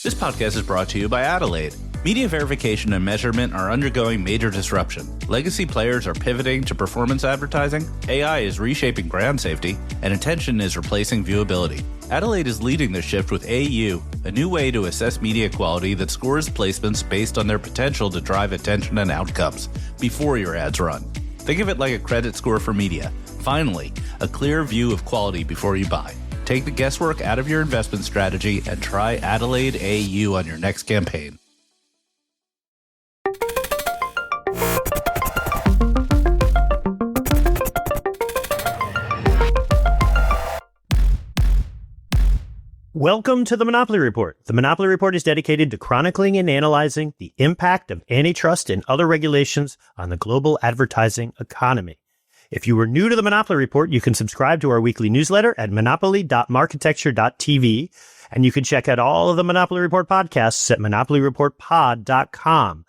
This podcast is brought to you by Adelaide. Media verification and measurement are undergoing major disruption. Legacy players are pivoting to performance advertising, AI is reshaping brand safety, and attention is replacing viewability. Adelaide is leading this shift with AU, a new way to assess media quality that scores placements based on their potential to drive attention and outcomes before your ads run. Think of it like a credit score for media. Finally, a clear view of quality before you buy. Take the guesswork out of your investment strategy and try Adelaide AU on your next campaign. Welcome to the Monopoly Report. The Monopoly Report is dedicated to chronicling and analyzing the impact of antitrust and other regulations on the global advertising economy. If you are new to the Monopoly Report, you can subscribe to our weekly newsletter at monopoly.marketecture.tv, and you can check out all of the Monopoly Report podcasts at monopolyreportpod.com.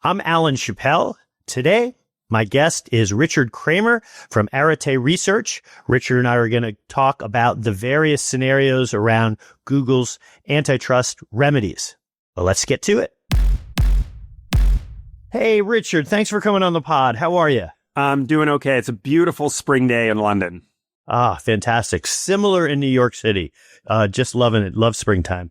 I'm Alan Chapell. Today, my guest is Richard Kramer from Arete Research. Richard and I are going to talk about the various scenarios around Google's antitrust remedies. Well, let's get to it. Hey, Richard, thanks for coming on the pod. How are you? I'm doing okay. It's a beautiful spring day in London. Ah, fantastic. Similar in New York City. Just loving it. Love springtime.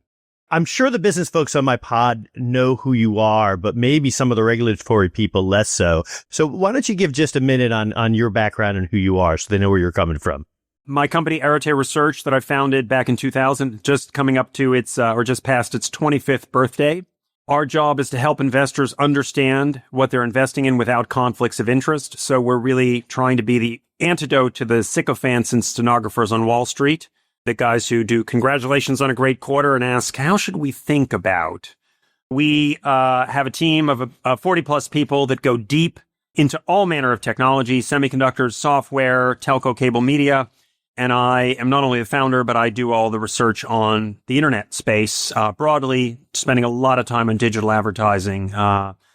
I'm sure the business folks on my pod know who you are, but maybe some of the regulatory people less so. So why don't you give just a minute on your background and who you are so they know where you're coming from? My company, Arete Research, that I founded back in 2000, just coming up to its, or just past its 25th birthday. Our job is to help investors understand what they're investing in without conflicts of interest. So we're really trying to be the antidote to the sycophants and stenographers on Wall Street, the guys who do congratulations on a great quarter and ask, how should we think about? We have a team of 40 plus people that go deep into all manner of technology, semiconductors, software, telco, cable media. And I am not only the founder, but I do all the research on the internet space broadly, spending a lot of time on digital advertising,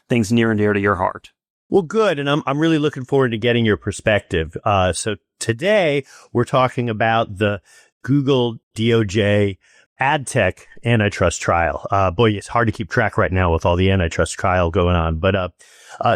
things near and dear to your heart. Well, good. And I'm really looking forward to getting your perspective. So today we're talking about the Google DOJ ad tech antitrust trial. Boy, it's hard to keep track right now with all the antitrust trial going on. But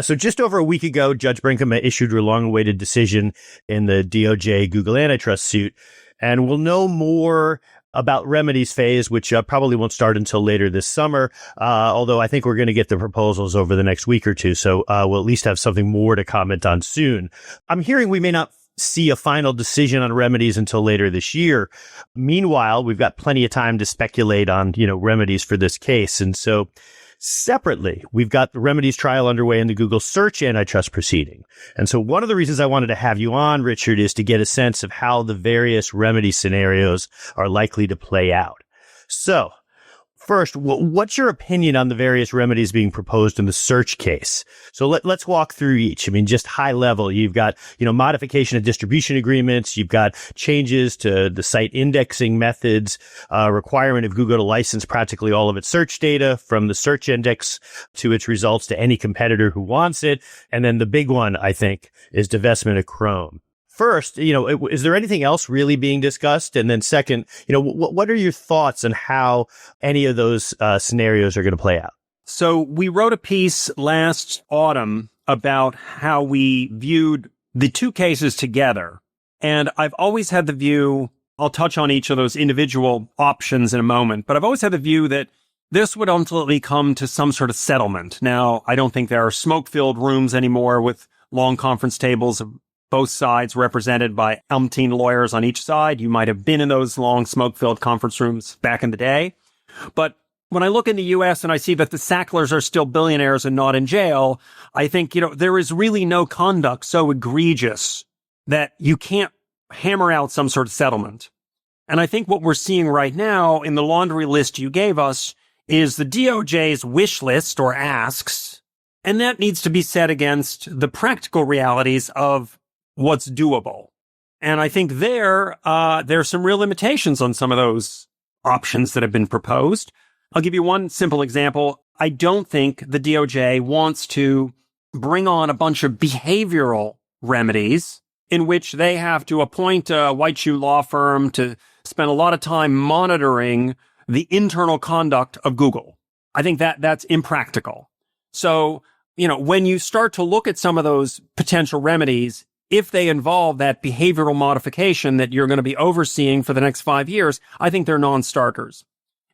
so just over a week ago, Judge Brinkema issued her long-awaited decision in the DOJ Google antitrust suit. And we'll know more about remedies phase, which probably won't start until later this summer, although I think we're going to get the proposals over the next week or two. So we'll at least have something more to comment on soon. I'm hearing we may not see a final decision on remedies until later this year. Meanwhile, we've got plenty of time to speculate on, remedies for this case. And so separately, we've got the remedies trial underway in the Google search antitrust proceeding. And so one of the reasons I wanted to have you on, Richard, is to get a sense of how the various remedy scenarios are likely to play out. So first, what's your opinion on the various remedies being proposed in the search case? So let's walk through each. I mean, just high level, you've got, modification of distribution agreements. You've got changes to the site indexing methods, requirement of Google to license practically all of its search data from the search index to its results to any competitor who wants it. And then the big one, I think, is divestment of Chrome. First, is there anything else really being discussed? And then second, what are your thoughts on how any of those scenarios are going to play out? So we wrote a piece last autumn about how we viewed the two cases together. And I've always had the view, I'll touch on each of those individual options in a moment, but I've always had the view that this would ultimately come to some sort of settlement. Now, I don't think there are smoke-filled rooms anymore with long conference tables of both sides represented by umpteen lawyers on each side. You might have been in those long smoke-filled conference rooms back in the day. But when I look in the U.S. and I see that the Sacklers are still billionaires and not in jail, I think, there is really no conduct so egregious that you can't hammer out some sort of settlement. And I think what we're seeing right now in the laundry list you gave us is the DOJ's wish list or asks, and that needs to be set against the practical realities of what's doable. And I think there's some real limitations on some of those options that have been proposed. I'll give you one simple example. I don't think the DOJ wants to bring on a bunch of behavioral remedies in which they have to appoint a white shoe law firm to spend a lot of time monitoring the internal conduct of Google. I think that's impractical. So, when you start to look at some of those potential remedies, if they involve that behavioral modification that you're going to be overseeing for the next 5 years, I think they're non-starters.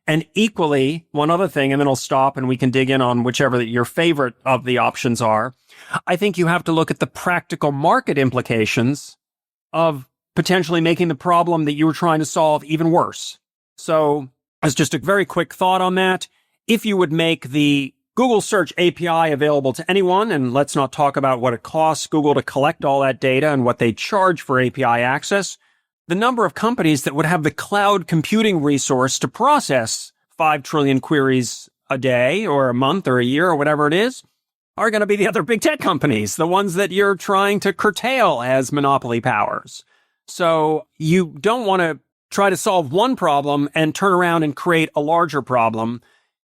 And equally, one other thing, and then I'll stop and we can dig in on whichever your favorite of the options are. I think you have to look at the practical market implications of potentially making the problem that you were trying to solve even worse. So, as just a very quick thought on that, if you would make the Google Search API available to anyone, and let's not talk about what it costs Google to collect all that data and what they charge for API access, the number of companies that would have the cloud computing resource to process 5 trillion queries a day or a month or a year or whatever it is are going to be the other big tech companies, the ones that you're trying to curtail as monopoly powers. So you don't want to try to solve one problem and turn around and create a larger problem,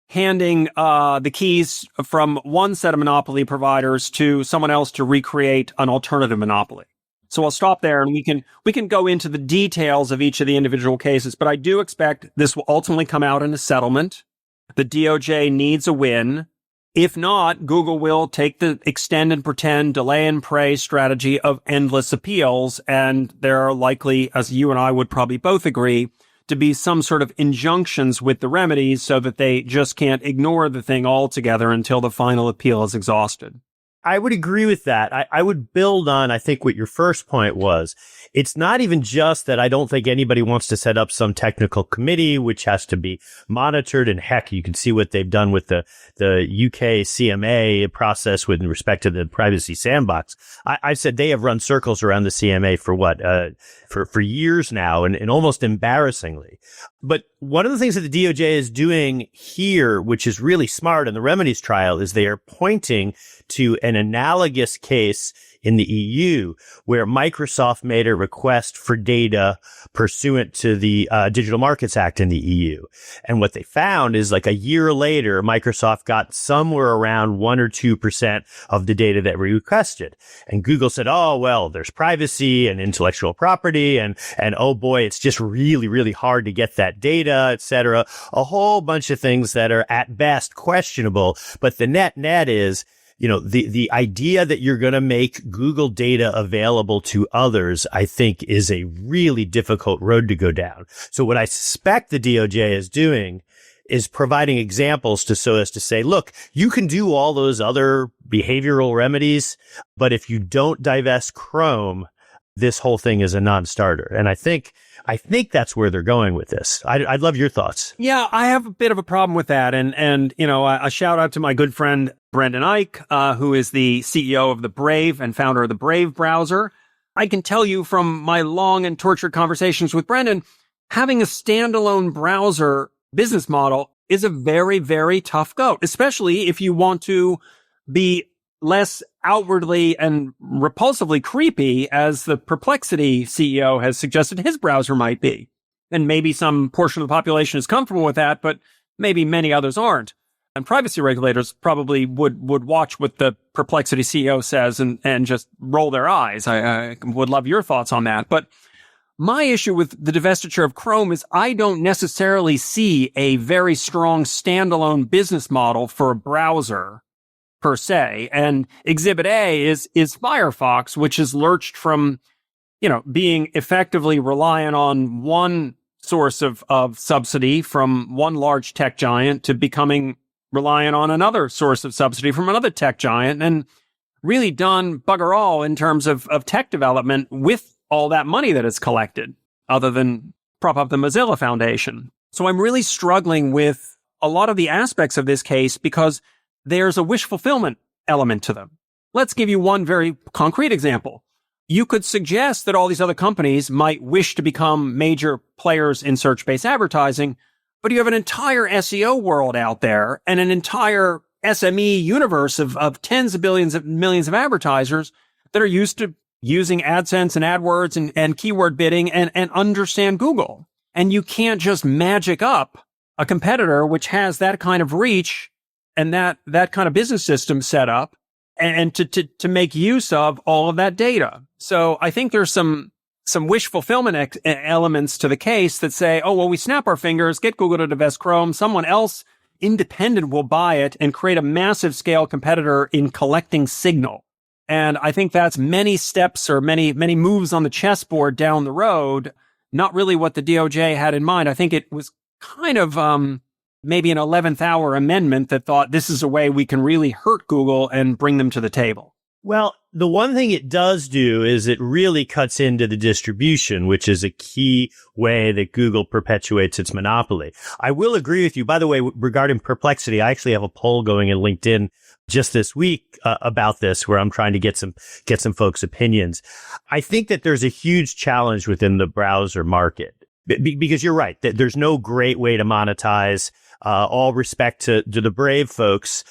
handing the keys from one set of monopoly providers to someone else to recreate an alternative monopoly. So I'll stop there and we can go into the details of each of the individual cases, but I do expect this will ultimately come out in a settlement. The DOJ needs a win. If not, Google will take the extend and pretend, delay and pray strategy of endless appeals, and there are likely, as you and I would probably both agree, to be some sort of injunctions with the remedies so that they just can't ignore the thing altogether until the final appeal is exhausted. I would agree with that. I would build on, I think, what your first point was. It's not even just that I don't think anybody wants to set up some technical committee, which has to be monitored. And heck, you can see what they've done with the UK CMA process with respect to the Privacy Sandbox. I said they have run circles around the CMA for for years now, and almost embarrassingly. But one of the things that the DOJ is doing here, which is really smart in the Remedies trial, is they are pointing to an analogous case in the EU where Microsoft made a request for data pursuant to the Digital Markets Act in the EU. And what they found is like a year later, Microsoft got somewhere around 1 or 2% of the data that we requested. And Google said, oh, well, there's privacy and intellectual property and oh boy, it's just really, really hard to get that data, et cetera. A whole bunch of things that are at best questionable. But the net is, the idea that you're going to make Google data available to others, I think, is a really difficult road to go down. So what I suspect the DOJ is doing is providing examples so as to say, look, you can do all those other behavioral remedies, but if you don't divest Chrome, this whole thing is a non-starter. And I think that's where they're going with this. I'd love your thoughts. Yeah, I have a bit of a problem with that. And a shout out to my good friend, Brendan Eich, who is the CEO of the Brave and founder of the Brave browser. I can tell you from my long and tortured conversations with Brendan, having a standalone browser business model is a very, very tough go, especially if you want to be less outwardly and repulsively creepy as the Perplexity CEO has suggested his browser might be. And maybe some portion of the population is comfortable with that, but maybe many others aren't. And privacy regulators probably would watch what the Perplexity CEO says and just roll their eyes. I would love your thoughts on that. But my issue with the divestiture of Chrome is I don't necessarily see a very strong standalone business model for a browser per se. And Exhibit A is Firefox, which has lurched from, being effectively reliant on one source of subsidy from one large tech giant to becoming reliant on another source of subsidy from another tech giant, and really done bugger all in terms of tech development with all that money that it's collected, other than prop up the Mozilla Foundation. So I'm really struggling with a lot of the aspects of this case because there's a wish fulfillment element to them. Let's give you one very concrete example. You could suggest that all these other companies might wish to become major players in search-based advertising, but you have an entire SEO world out there and an entire SME universe of tens of billions of millions of advertisers that are used to using AdSense and AdWords and keyword bidding and understand Google. And you can't just magic up a competitor which has that kind of reach and that kind of business system set up and to make use of all of that data. So I think there's some some wish fulfillment elements to the case that say, oh, well, we snap our fingers, get Google to divest Chrome, someone else independent will buy it and create a massive scale competitor in collecting signal. And I think that's many steps or many moves on the chessboard down the road, not really what the DOJ had in mind. I think it was kind of maybe an 11th hour amendment that thought this is a way we can really hurt Google and bring them to the table. Well, the one thing it does do is it really cuts into the distribution, which is a key way that Google perpetuates its monopoly. I will agree with you. By the way, regarding Perplexity, I actually have a poll going in LinkedIn just this week about this, where I'm trying to get some folks' opinions. I think that there's a huge challenge within the browser market because you're right that there's no great way to monetize. All respect to the Brave folks,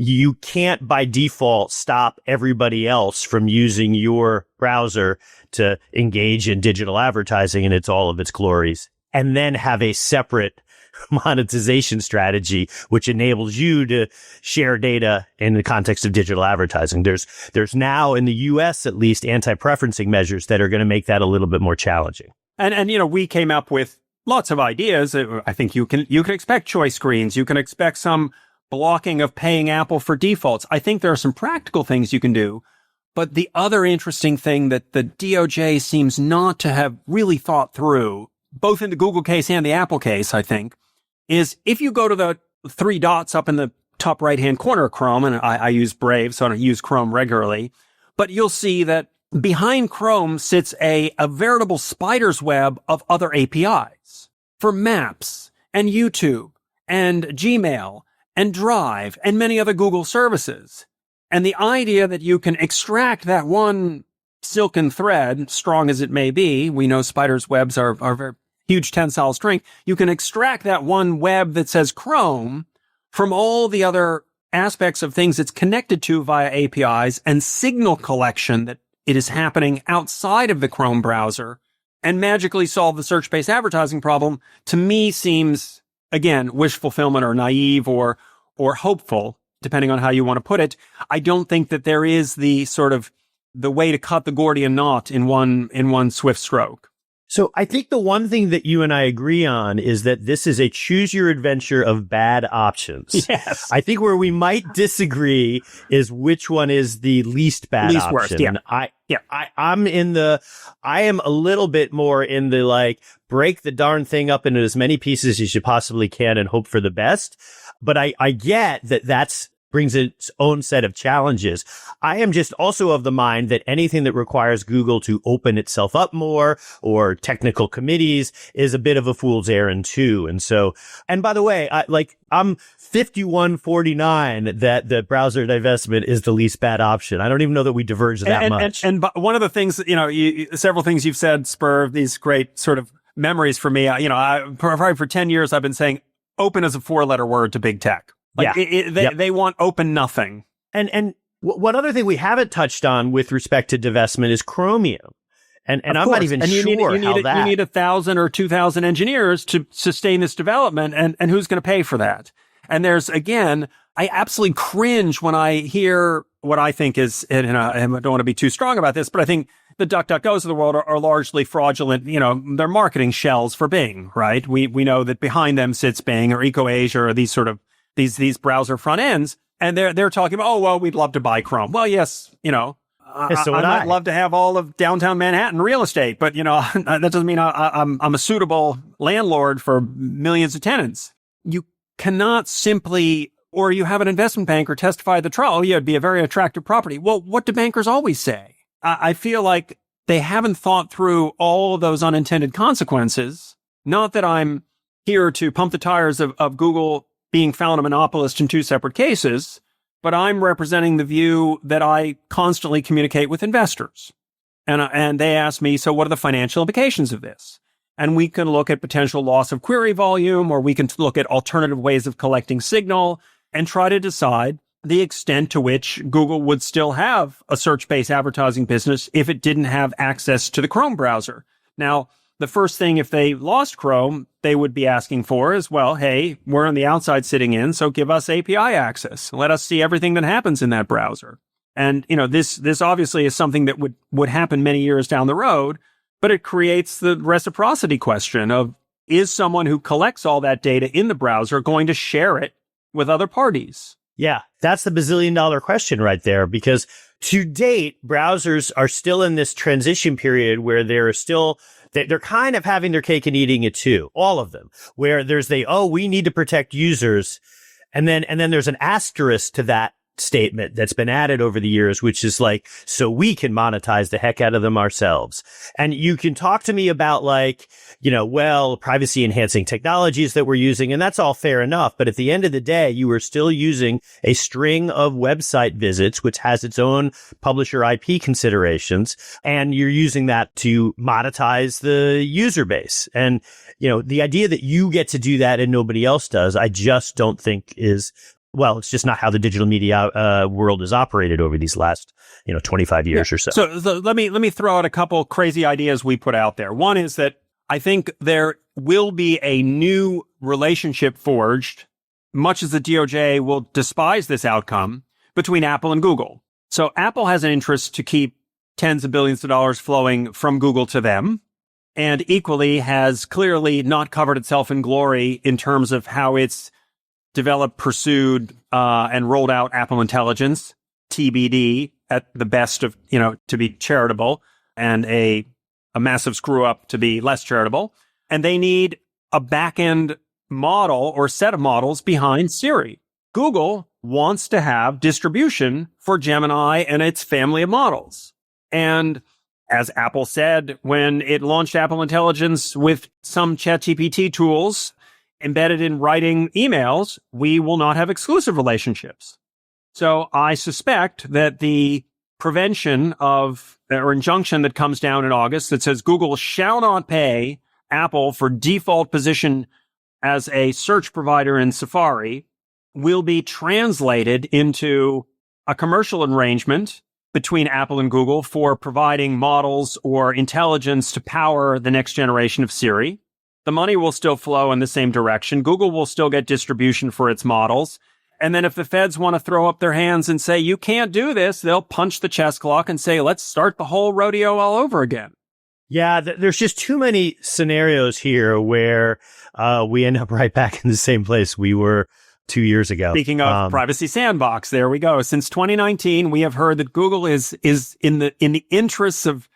you can't by default stop everybody else from using your browser to engage in digital advertising in all of its glories, and then have a separate monetization strategy which enables you to share data in the context of digital advertising. There's now in the US at least anti-preferencing measures that are going to make that a little bit more challenging. And we came up with lots of ideas. I think you can expect choice screens. You can expect some blocking of paying Apple for defaults. I think there are some practical things you can do. But the other interesting thing that the DOJ seems not to have really thought through, both in the Google case and the Apple case, I think, is if you go to the three dots up in the top right-hand corner of Chrome, and I use Brave, so I don't use Chrome regularly, but you'll see that behind Chrome sits a veritable spider's web of other APIs for Maps and YouTube and Gmail and Drive and many other Google services. And the idea that you can extract that one silken thread, strong as it may be, we know spiders' webs are very huge tensile strength, you can extract that one web that says Chrome from all the other aspects of things it's connected to via APIs and signal collection that it is happening outside of the Chrome browser, and magically solve the search-based advertising problem, to me seems, again, wish fulfillment or naive or hopeful, depending on how you want to put it. I don't think that there is the way to cut the Gordian knot in one swift stroke. So I think the one thing that you and I agree on is that this is a choose your adventure of bad options. Yes. I think where we might disagree is which one is the least bad option. Worst, yeah. I am a little bit more in the break the darn thing up into as many pieces as you possibly can and hope for the best. But I get that that's brings its own set of challenges. I am just also of the mind that anything that requires Google to open itself up more or technical committees is a bit of a fool's errand too. And by the way, I'm 51-49 that the browser divestment is the least bad option. I don't even know that we diverge that much. And one of the things, several things you've said spur these great sort of memories for me. Probably for 10 years, I've been saying open is a 4-letter word to big tech. They want open nothing. And one other thing we haven't touched on with respect to divestment is Chromium. And I'm not even sure you need 1,000 or 2,000 engineers to sustain this development. And who's going to pay for that? And there's, again, I absolutely cringe when I hear what I think is, and I don't want to be too strong about this, but I think the DuckDuckGos of the world are largely fraudulent. They're marketing shells for Bing, right? We know that behind them sits Bing or EcoAsia or these sort of these browser front ends, and they're talking about, oh, well, we'd love to buy Chrome. Well, yes, I'd love to have all of downtown Manhattan real estate, but that doesn't mean I'm a suitable landlord for millions of tenants. You cannot simply, or you have an investment banker testify at the trial, oh, yeah, it'd be a very attractive property. Well, what do bankers always say? I feel like they haven't thought through all of those unintended consequences. Not that I'm here to pump the tires of Google being found a monopolist in two separate cases, but I'm representing the view that I constantly communicate with investors. And they ask me, so what are the financial implications of this? And we can look at potential loss of query volume, or we can look at alternative ways of collecting signal and try to decide the extent to which Google would still have a search-based advertising business if it didn't have access to the Chrome browser. Now, the first thing, if they lost Chrome, they would be asking for is, well, hey, we're on the outside sitting in, so give us API access. Let us see everything that happens in that browser. And, this obviously is something that would happen many years down the road, but it creates the reciprocity question of, is someone who collects all that data in the browser going to share it with other parties? Yeah, that's the bazillion-dollar question right there, because to date, browsers are still in this transition period where they're kind of having their cake and eating it too, all of them, where there's we need to protect users. And then there's an asterisk to that statement that's been added over the years, which is like, so we can monetize the heck out of them ourselves. And you can talk to me about privacy enhancing technologies that we're using. And that's all fair enough. But at the end of the day, you are still using a string of website visits, which has its own publisher IP considerations. And you're using that to monetize the user base. And, the idea that you get to do that and nobody else does, I just don't think it's just not how the digital media world has operated over these last, 25 years or so. So let me throw out a couple crazy ideas we put out there. One is that I think there will be a new relationship forged, much as the DOJ will despise this outcome, between Apple and Google. So Apple has an interest to keep tens of billions of dollars flowing from Google to them, and equally has clearly not covered itself in glory in terms of how it's developed, pursued, and rolled out Apple Intelligence, TBD, at the best of, to be charitable, and a massive screw up to be less charitable. And they need a back-end model or set of models behind Siri. Google wants to have distribution for Gemini and its family of models. And as Apple said, when it launched Apple Intelligence with some ChatGPT tools embedded in writing emails, we will not have exclusive relationships. So I suspect that the prevention of or injunction that comes down in August that says Google shall not pay Apple for default position as a search provider in Safari will be translated into a commercial arrangement between Apple and Google for providing models or intelligence to power the next generation of Siri. The money will still flow in the same direction. Google will still get distribution for its models. And then if the feds want to throw up their hands and say, you can't do this, they'll punch the chess clock and say, let's start the whole rodeo all over again. Yeah, there's just too many scenarios here where we end up right back in the same place we were 2 years ago. Speaking of Privacy Sandbox, there we go. Since 2019, we have heard that Google is in the interests of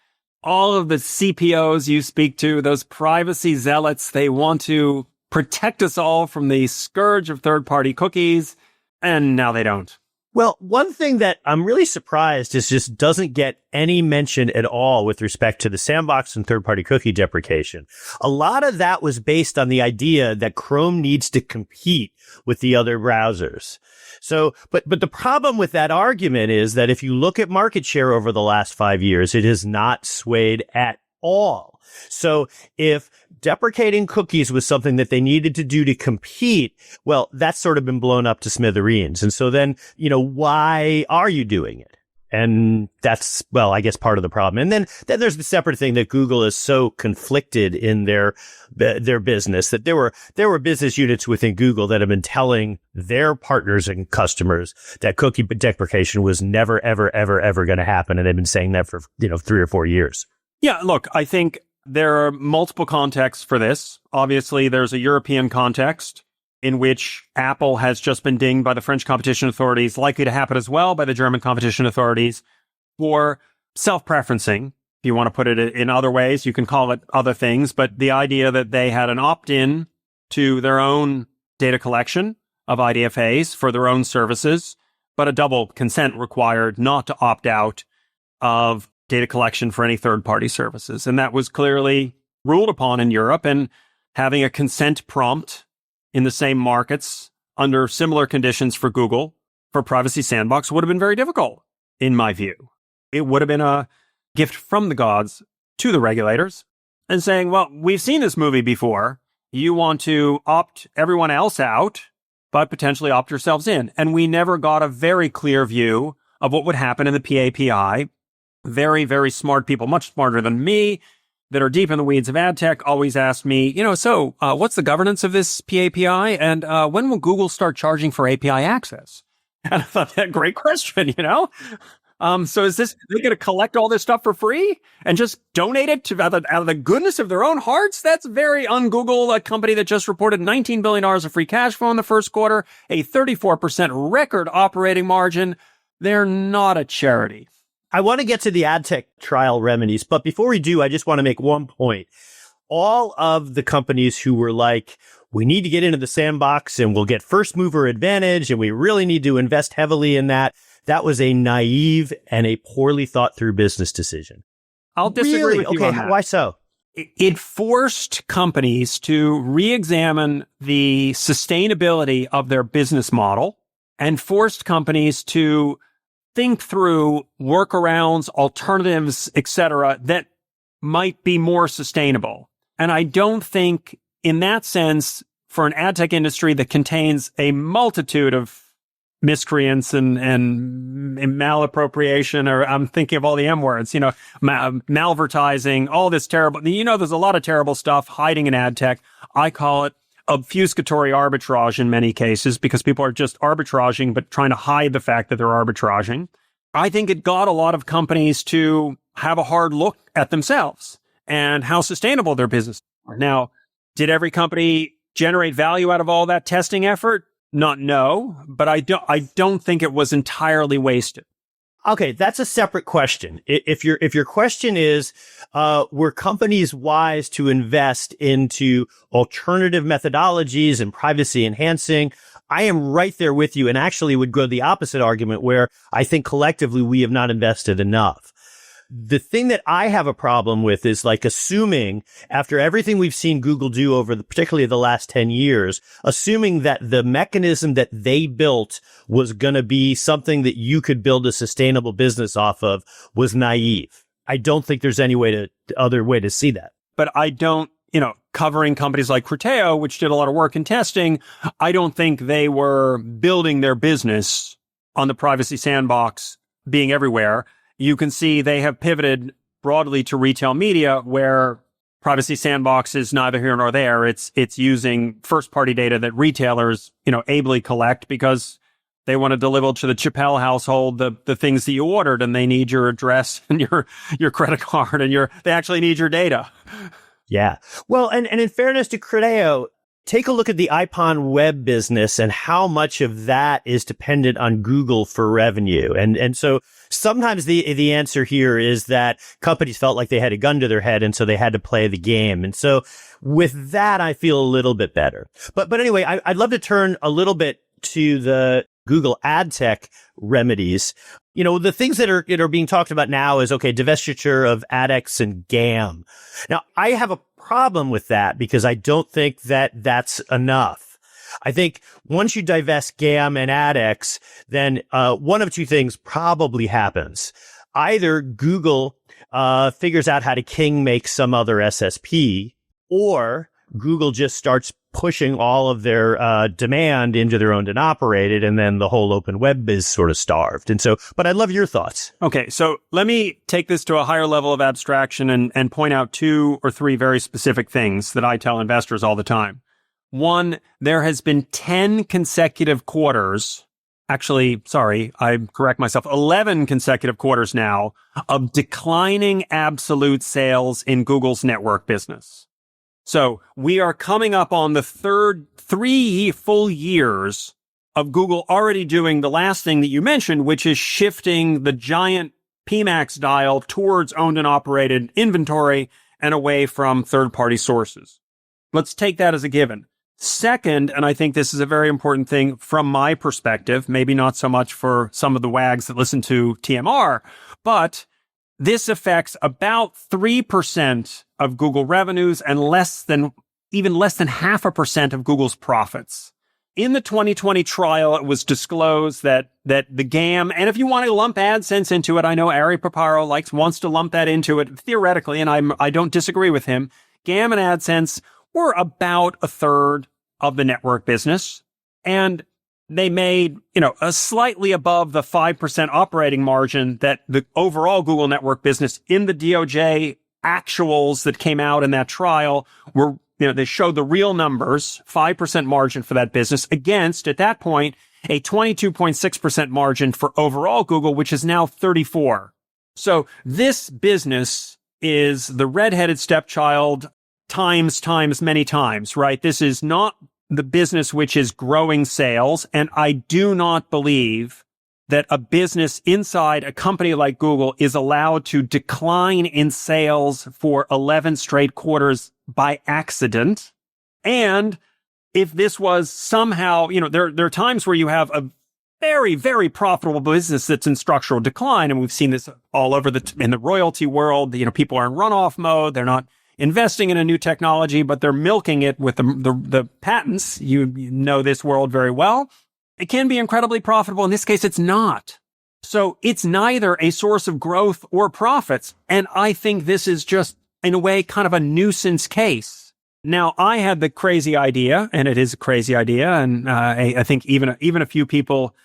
all of the CPOs you speak to, those privacy zealots. They want to protect us all from the scourge of third-party cookies, and now they don't. Well, one thing that I'm really surprised is just doesn't get any mention at all with respect to the sandbox and third-party cookie deprecation. A lot of that was based on the idea that Chrome needs to compete with the other browsers. So, but the problem with that argument is that if you look at market share over the last 5 years, it has not swayed at all. So if deprecating cookies was something that they needed to do to compete, well, that's sort of been blown up to smithereens. And so then, why are you doing it? And that's, well, I guess part of the problem. And then there's the separate thing that Google is so conflicted in their business that there were business units within Google that have been telling their partners and customers that cookie deprecation was never, ever, ever, ever going to happen. And they've been saying that for, 3 or 4 years. Yeah, look, I think there are multiple contexts for this. Obviously, there's a European context in which Apple has just been dinged by the French competition authorities, likely to happen as well by the German competition authorities, for self-preferencing. If you want to put it in other ways, you can call it other things, but the idea that they had an opt-in to their own data collection of IDFAs for their own services, but a double consent required not to opt out of data collection for any third-party services. And that was clearly ruled upon in Europe, and having a consent prompt in the same markets under similar conditions for Google for Privacy Sandbox would have been very difficult, in my view. It would have been a gift from the gods to the regulators and saying, well, we've seen this movie before. You want to opt everyone else out, but potentially opt yourselves in. And we never got a very clear view of what would happen in the PAPI. Very, very smart people, much smarter than me, that are deep in the weeds of ad tech, always ask me, what's the governance of this PAPI? And when will Google start charging for API access? And I thought, that great question, So is this, they're going to collect all this stuff for free and just donate it to out of the goodness of their own hearts? That's very un-Google, a company that just reported $19 billion of free cash flow in the first quarter, a 34% record operating margin. They're not a charity. I want to get to the ad tech trial remedies, but before we do, I just want to make one point. All of the companies who were like, we need to get into the sandbox and we'll get first mover advantage and we really need to invest heavily in that. That was a naive and a poorly thought through business decision. I'll disagree with you on that. Why so? It forced companies to re-examine the sustainability of their business model and forced companies to think through workarounds, alternatives, etc., that might be more sustainable. And I don't think in that sense, for an ad tech industry that contains a multitude of miscreants and malappropriation, or I'm thinking of all the M words, malvertising, all this terrible, there's a lot of terrible stuff hiding in ad tech. I call it obfuscatory arbitrage in many cases because people are just arbitraging, but trying to hide the fact that they're arbitraging. I think it got a lot of companies to have a hard look at themselves and how sustainable their business are. Now, did every company generate value out of all that testing effort? No, but I don't think it was entirely wasted. Okay, that's a separate question. If your question is, were companies wise to invest into alternative methodologies and privacy enhancing? I am right there with you and actually would go the opposite argument where I think collectively we have not invested enough. The thing that I have a problem with is like assuming after everything we've seen Google do over particularly the last 10 years, assuming that the mechanism that they built was going to be something that you could build a sustainable business off of was naive. I don't think there's any other way to see that. But I don't, covering companies like Criteo, which did a lot of work in testing, I don't think they were building their business on the Privacy Sandbox being everywhere. You can see they have pivoted broadly to retail media where Privacy Sandbox is neither here nor there. It's using first party data that retailers, ably collect because they want to deliver to the Chapell household the things that you ordered, and they need your address and your credit card and they actually need your data. Yeah. Well, and in fairness to Criteo, take a look at the IPON web business and how much of that is dependent on Google for revenue. And so sometimes the answer here is that companies felt like they had a gun to their head, and so they had to play the game. And so with that, I feel a little bit better. But anyway, I'd love to turn a little bit to the Google ad tech remedies. The things that are being talked about now is, okay, divestiture of AdX and GAM. Now, I have a problem with that because I don't think that that's enough. I think once you divest GAM and AdX, then one of two things probably happens. Either Google figures out how to king make some other SSP, or Google just starts pushing all of their demand into their owned and operated, and then the whole open web is sort of starved. And so, but I'd love your thoughts. Okay, so let me take this to a higher level of abstraction and point out 2 or 3 very specific things that I tell investors all the time. One, there has been 10 consecutive quarters, actually, sorry, I correct myself, 11 consecutive quarters now of declining absolute sales in Google's network business. So we are coming up on the 3 full years of Google already doing the last thing that you mentioned, which is shifting the giant PMAX dial towards owned and operated inventory and away from third-party sources. Let's take that as a given. Second, and I think this is a very important thing from my perspective, maybe not so much for some of the wags that listen to TMR, but this affects about 3% of Google revenues and even less than 0.5% of Google's profits. In the 2020 trial, it was disclosed that the GAM, and if you want to lump AdSense into it, I know Ari Paparo wants to lump that into it theoretically, and I don't disagree with him. GAM and AdSense were about a third of the network business, and they made, a slightly above the 5% operating margin that the overall Google network business in the DOJ actuals that came out in that trial were, they showed the real numbers, 5% margin for that business against, at that point, a 22.6% margin for overall Google, which is now 34%. So this business is the redheaded stepchild times many times, right? This is not the business which is growing sales. And I do not believe that a business inside a company like Google is allowed to decline in sales for 11 straight quarters by accident. And if this was somehow, there are times where you have a very, very profitable business that's in structural decline. And we've seen this all over in the royalty world. People are in runoff mode. They're not investing in a new technology, but they're milking it with the patents. You know this world very well. It can be incredibly profitable. In this case, it's not. So it's neither a source of growth or profits. And I think this is just, in a way, kind of a nuisance case. Now, I had the crazy idea, and it is a crazy idea. And I think even a few people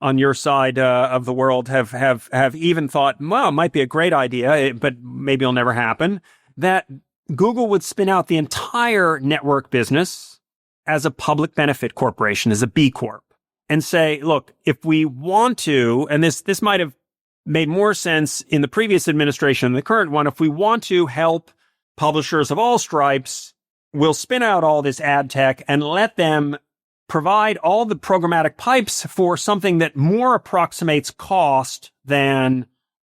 on your side of the world have even thought, well, it might be a great idea, but maybe it'll never happen, that Google would spin out the entire network business as a public benefit corporation, as a B Corp, and say, look, if we want to, and this might have made more sense in the previous administration than the current one, if we want to help publishers of all stripes, we'll spin out all this ad tech and let them provide all the programmatic pipes for something that more approximates cost than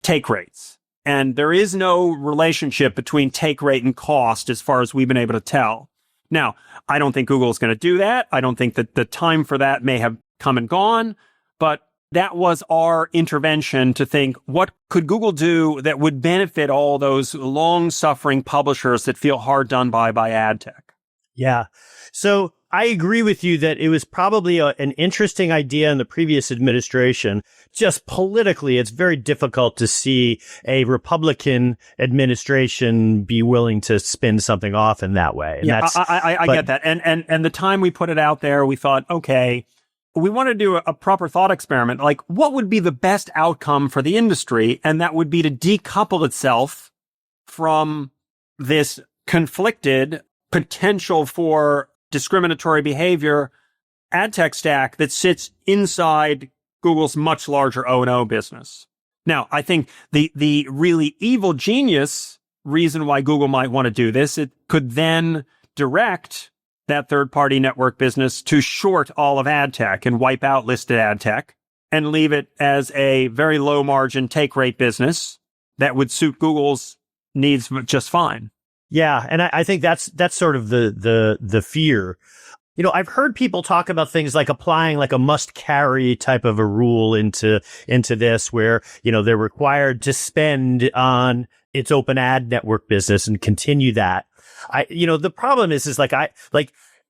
take rates. And there is no relationship between take rate and cost as far as we've been able to tell. Now, I don't think Google is going to do that. I don't think that the time for that may have come and gone, but that was our intervention to think, what could Google do that would benefit all those long-suffering publishers that feel hard done by ad tech? Yeah. So I agree with you that it was probably an interesting idea in the previous administration. Just politically, it's very difficult to see a Republican administration be willing to spin something off in that way. And I get that. And the time we put it out there, we thought, okay, we want to do a proper thought experiment. Like, what would be the best outcome for the industry? And that would be to decouple itself from this conflicted potential for discriminatory behavior ad tech stack that sits inside Google's much larger O&O business. Now, I think the really evil genius reason why Google might want to do this, it could then direct that third-party network business to short all of ad tech and wipe out listed ad tech and leave it as a very low margin take rate business that would suit Google's needs just fine. Yeah, and I think that's sort of the fear. I've heard people talk about things like applying like a must carry type of a rule into this where, they're required to spend on its open ad network business and continue that. The problem is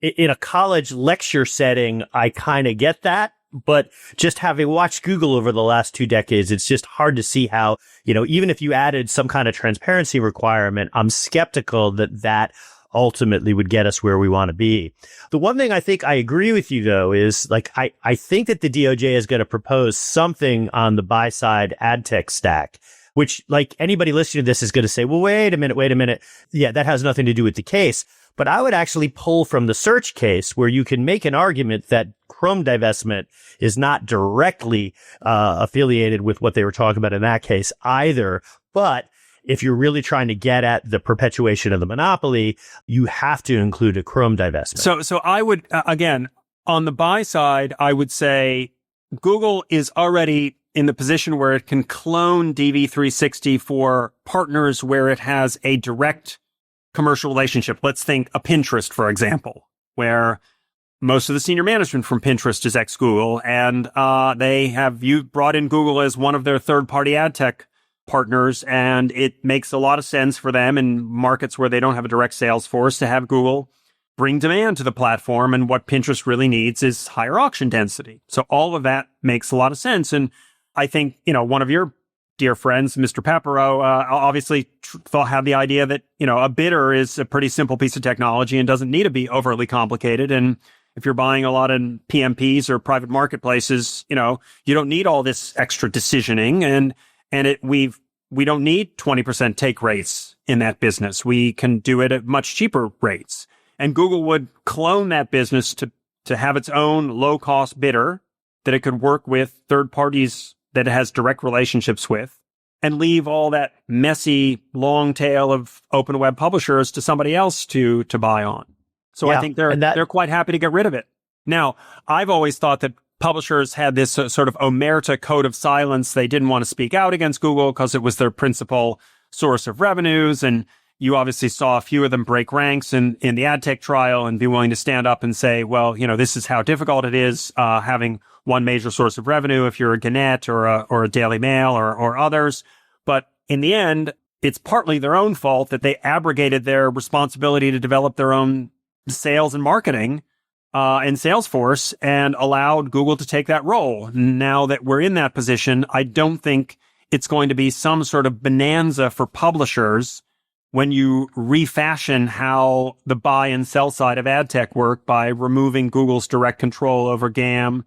in a college lecture setting, I kind of get that. But just having watched Google over the last 2 decades, it's just hard to see how, even if you added some kind of transparency requirement, I'm skeptical that ultimately would get us where we want to be. The one thing I think I agree with you, though, is I think that the DOJ is going to propose something on the buy side ad tech stack, which anybody listening to this is going to say, well, wait a minute. Yeah, that has nothing to do with the case. But I would actually pull from the search case where you can make an argument that Chrome divestment is not directly affiliated with what they were talking about in that case either. But if you're really trying to get at the perpetuation of the monopoly, you have to include a Chrome divestment. So I would, again, on the buy side, I would say Google is already in the position where it can clone DV360 for partners where it has a direct commercial relationship. Let's think a Pinterest, for example, where most of the senior management from Pinterest is ex-Google, and they have brought in Google as one of their third-party ad tech partners, and it makes a lot of sense for them in markets where they don't have a direct sales force to have Google bring demand to the platform, and what Pinterest really needs is higher auction density. So all of that makes a lot of sense, and I think, one of your dear friends, Mr. Papero, obviously had the idea that, a bidder is a pretty simple piece of technology and doesn't need to be overly complicated. And if you're buying a lot in PMPs or private marketplaces, you don't need all this extra decisioning. And we don't need 20% take rates in that business. We can do it at much cheaper rates. And Google would clone that business to have its own low cost bidder that it could work with third parties that it has direct relationships with and leave all that messy long tail of open web publishers to somebody else to buy on. So I think they're quite happy to get rid of it. Now, I've always thought that publishers had this sort of omerta code of silence. They didn't want to speak out against Google because it was their principal source of revenues. And you obviously saw a few of them break ranks in the ad tech trial and be willing to stand up and say, well, this is how difficult it is having one major source of revenue if you're a Gannett or a Daily Mail or others. But in the end, it's partly their own fault that they abrogated their responsibility to develop their own sales and marketing in Salesforce and allowed Google to take that role. Now that we're in that position, I don't think it's going to be some sort of bonanza for publishers when you refashion how the buy and sell side of ad tech work by removing Google's direct control over GAM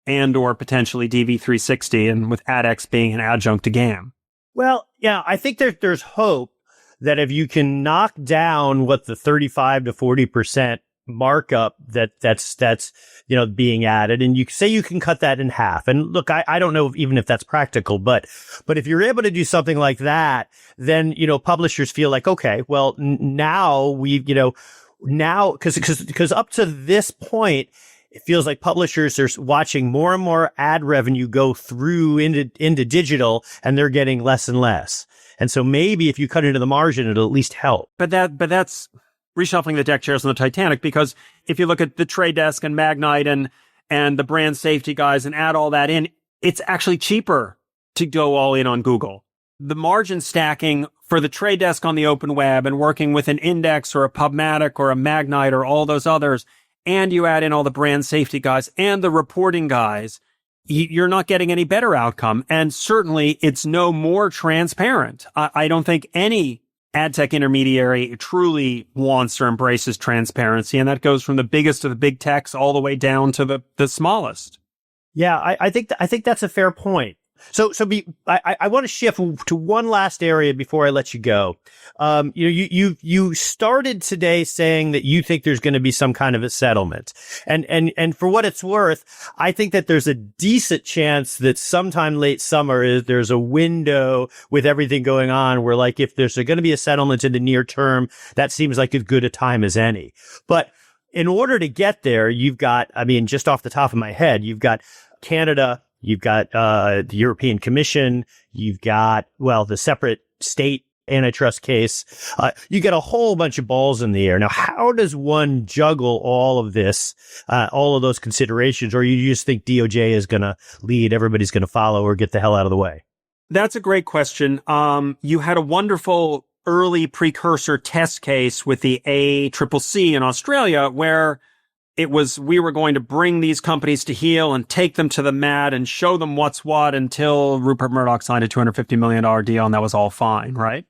and or potentially DV360, and with AdX being an adjunct to GAM. Well, yeah, I think there's hope that if you can knock down what the 35 to 40% markup that's being added, and you say you can cut that in half. And look, I don't know even if that's practical, but if you're able to do something like that, then, publishers feel like, okay, well, now because up to this point, it feels like publishers are watching more and more ad revenue go through into digital, and they're getting less and less. And so maybe if you cut into the margin, it'll at least help. But that's reshuffling the deck chairs on the Titanic, because if you look at the Trade Desk and Magnite and the brand safety guys and add all that in, it's actually cheaper to go all in on Google. The margin stacking for the Trade Desk on the open web and working with an Index or a PubMatic or a Magnite or all those others, and you add in all the brand safety guys and the reporting guys, you're not getting any better outcome. And certainly it's no more transparent. I don't think any ad tech intermediary truly wants or embraces transparency. And that goes from the biggest of the big techs all the way down to the smallest. Yeah, I think that's a fair point. I want to shift to one last area before I let you go. You started today saying that you think there's going to be some kind of a settlement. And for what it's worth, I think that there's a decent chance that sometime late summer there's a window with everything going on where, like, if there's going to be a settlement in the near term, that seems like as good a time as any. But in order to get there, you've got, just off the top of my head, you've got Canada, you've got the European Commission, you've got, the separate state antitrust case. You get a whole bunch of balls in the air. Now, how does one juggle all of this, all of those considerations, or you just think DOJ is going to lead, everybody's going to follow, or get the hell out of the way? That's a great question. You had a wonderful early precursor test case with the ACCC in Australia where we were going to bring these companies to heel and take them to the mat and show them what's what until Rupert Murdoch signed a $250 million deal, and that was all fine, right?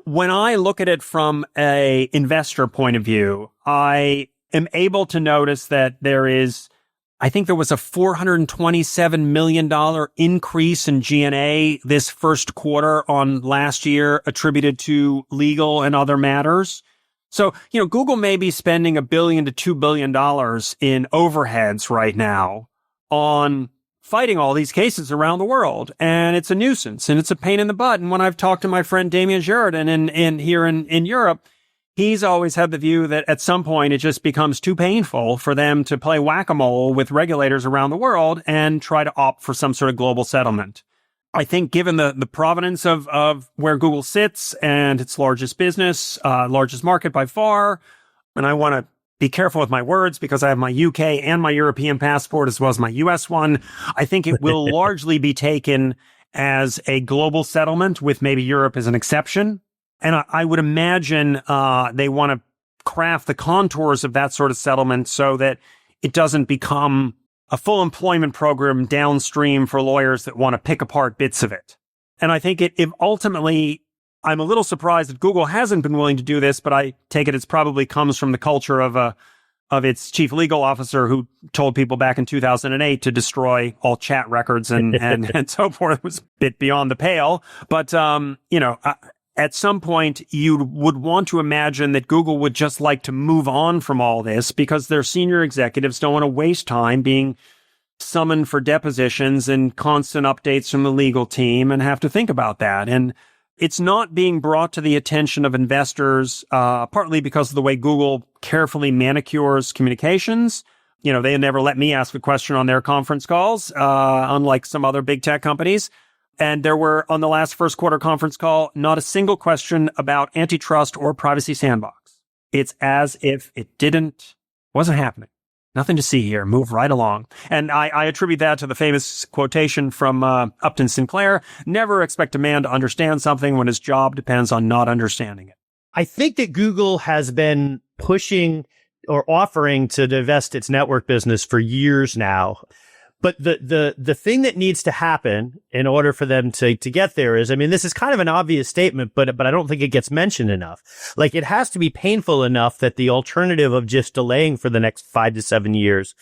When I look at it from a investor point of view, I am able to notice that I think there was a $427 million increase in G&A this first quarter on last year attributed to legal and other matters. So, Google may be spending $1 billion to $2 billion in overheads right now on fighting all these cases around the world. And it's a nuisance and it's a pain in the butt. And when I've talked to my friend Damien Girardin here in Europe, he's always had the view that at some point it just becomes too painful for them to play whack-a-mole with regulators around the world and try to opt for some sort of global settlement. I think given the provenance of where Google sits and its largest business, largest market by far, and I want to be careful with my words because I have my UK and my European passport as well as my US one, I think it will largely be taken as a global settlement with maybe Europe as an exception. And I would imagine they want to craft the contours of that sort of settlement so that it doesn't become a full employment program downstream for lawyers that want to pick apart bits of it. And I think if ultimately, I'm a little surprised that Google hasn't been willing to do this, but I take it probably comes from the culture of its chief legal officer who told people back in 2008 to destroy all chat records and so forth. It was a bit beyond the pale. But, at some point, you would want to imagine that Google would just like to move on from all this because their senior executives don't want to waste time being summoned for depositions and constant updates from the legal team and have to think about that. And it's not being brought to the attention of investors, partly because of the way Google carefully manicures communications. You know, they never let me ask a question on their conference calls, unlike some other big tech companies. And there were, on the last first quarter conference call, not a single question about antitrust or Privacy Sandbox. It's as if it wasn't happening. Nothing to see here. Move right along. And I attribute that to the famous quotation from Upton Sinclair: never expect a man to understand something when his job depends on not understanding it. I think that Google has been pushing or offering to divest its network business for years now. But the thing that needs to happen in order for them to get there is, I mean, this is kind of an obvious statement, but I don't think it gets mentioned enough. Like, it has to be painful enough that the alternative of just delaying for the next 5 to 7 years,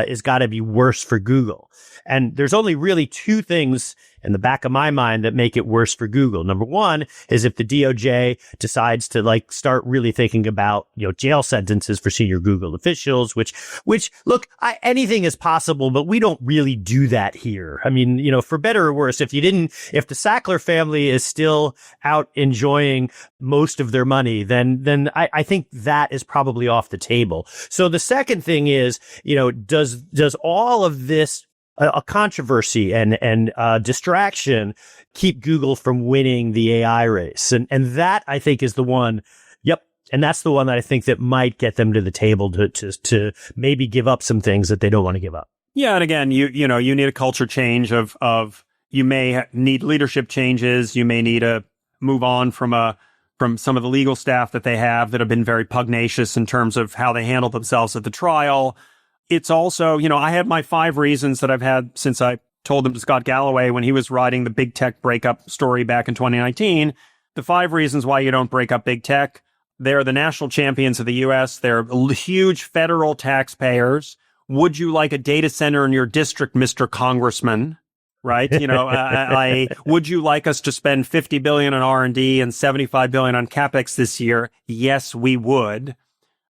is got to be worse for Google. And there's only really two things in the back of my mind that make it worse for Google. Number one is if the DOJ decides to start really thinking about, jail sentences for senior Google officials, which look, anything is possible, but we don't really do that here. I mean, for better or worse, if the Sackler family is still out enjoying most of their money, then I think that is probably off the table. So the second thing is, does all of this a controversy and distraction keep Google from winning the AI race? And that, I think, is the one. Yep. And that's the one that I think that might get them to the table to maybe give up some things that they don't want to give up. Yeah. And again, you need a culture change of you may need leadership changes. You may need to move on from some of the legal staff that they have that have been very pugnacious in terms of how they handle themselves at the trial. It's also, I had my 5 reasons that I've had since I told them to Scott Galloway when he was writing the big tech breakup story back in 2019. The 5 reasons why you don't break up big tech. They're the national champions of the U.S. They're huge federal taxpayers. Would you like a data center in your district, Mr. Congressman? Right? Would you like us to spend $50 billion on R&D and $75 billion on CapEx this year? Yes, we would.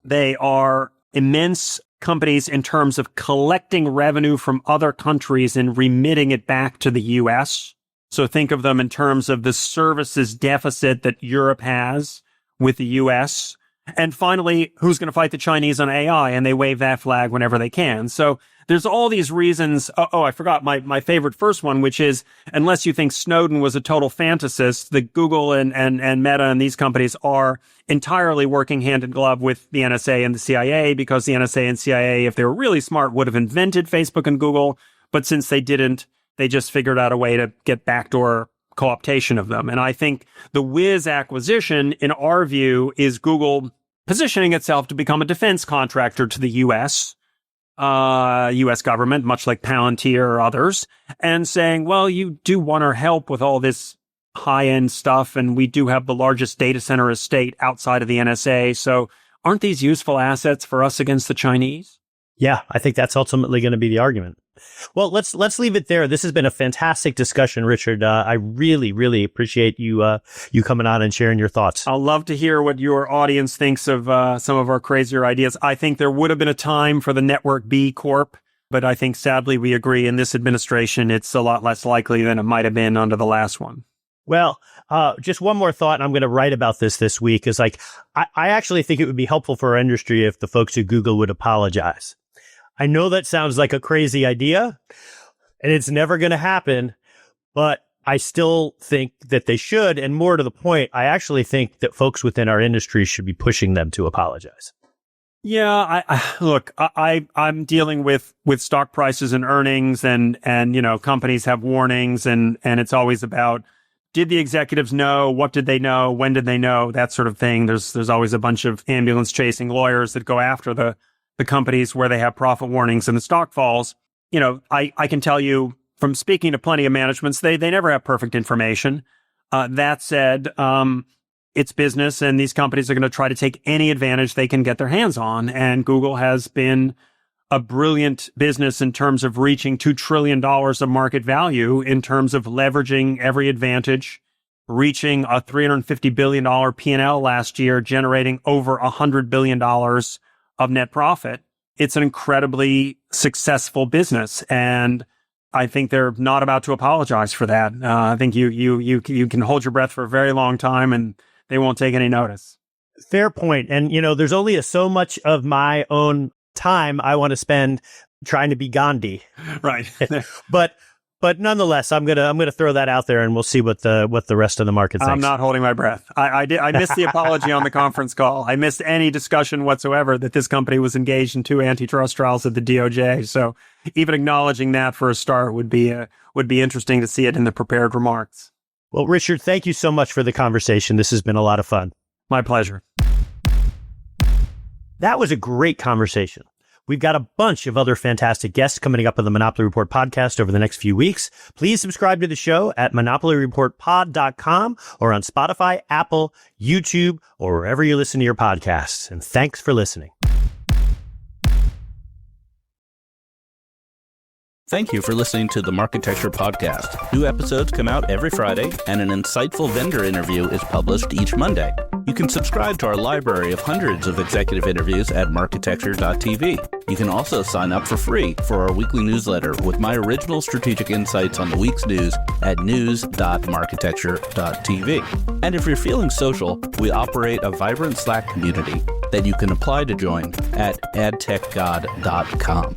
They are immense companies in terms of collecting revenue from other countries and remitting it back to the U.S. So think of them in terms of the services deficit that Europe has with the U.S. And finally, who's going to fight the Chinese on AI? And they wave that flag whenever they can. So there's all these reasons. Oh, I forgot my favorite first one, which is, unless you think Snowden was a total fantasist, the Google and Meta and these companies are entirely working hand in glove with the NSA and the CIA, because the NSA and CIA, if they were really smart, would have invented Facebook and Google. But since they didn't, they just figured out a way to get backdoor co-optation of them. And I think the Wiz acquisition, in our view, is Google positioning itself to become a defense contractor to the U.S. Government, much like Palantir or others, and saying, well, you do want our help with all this high-end stuff, and we do have the largest data center estate outside of the NSA, so aren't these useful assets for us against the Chinese? Yeah, I think that's ultimately going to be the argument. Well, let's leave it there. This has been a fantastic discussion, Richard. I really, really appreciate you coming on and sharing your thoughts. I'll love to hear what your audience thinks of some of our crazier ideas. I think there would have been a time for the Network B Corp, but I think sadly we agree in this administration it's a lot less likely than it might have been under the last one. Well, just one more thought, and I'm going to write about this week, is I actually think it would be helpful for our industry if the folks at Google would apologize. I know that sounds like a crazy idea, and it's never going to happen, but I still think that they should. And more to the point, I actually think that folks within our industry should be pushing them to apologize. Yeah, I'm dealing with stock prices and earnings, and companies have warnings, and it's always about, did the executives know? What did they know? When did they know? That sort of thing. There's always a bunch of ambulance chasing lawyers that go after the companies where they have profit warnings and the stock falls. I can tell you from speaking to plenty of managements, they never have perfect information. That said, it's business, and these companies are going to try to take any advantage they can get their hands on. And Google has been a brilliant business in terms of reaching $2 trillion of market value, in terms of leveraging every advantage, reaching a $350 billion P&L last year, generating over $100 billion of net profit. it's an incredibly successful business. And I think they're not about to apologize for that. I think you can hold your breath for a very long time and they won't take any notice. Fair point. And, there's only so much of my own time I want to spend trying to be Gandhi. Right. But nonetheless, I'm gonna throw that out there, and we'll see what the rest of the market thinks. I'm not holding my breath. I missed the apology on the conference call. I missed any discussion whatsoever that this company was engaged in 2 antitrust trials at the DOJ. So even acknowledging that for a start would be interesting to see it in the prepared remarks. Well, Richard, thank you so much for the conversation. This has been a lot of fun. My pleasure. That was a great conversation. We've got a bunch of other fantastic guests coming up on the Monopoly Report podcast over the next few weeks. Please subscribe to the show at monopolyreportpod.com or on Spotify, Apple, YouTube, or wherever you listen to your podcasts. And thanks for listening. Thank you for listening to the Marketecture Podcast. New episodes come out every Friday, and an insightful vendor interview is published each Monday. You can subscribe to our library of hundreds of executive interviews at marketecture.tv. You can also sign up for free for our weekly newsletter with my original strategic insights on the week's news at news.marketecture.tv. And if you're feeling social, we operate a vibrant Slack community that you can apply to join at adtechgod.com.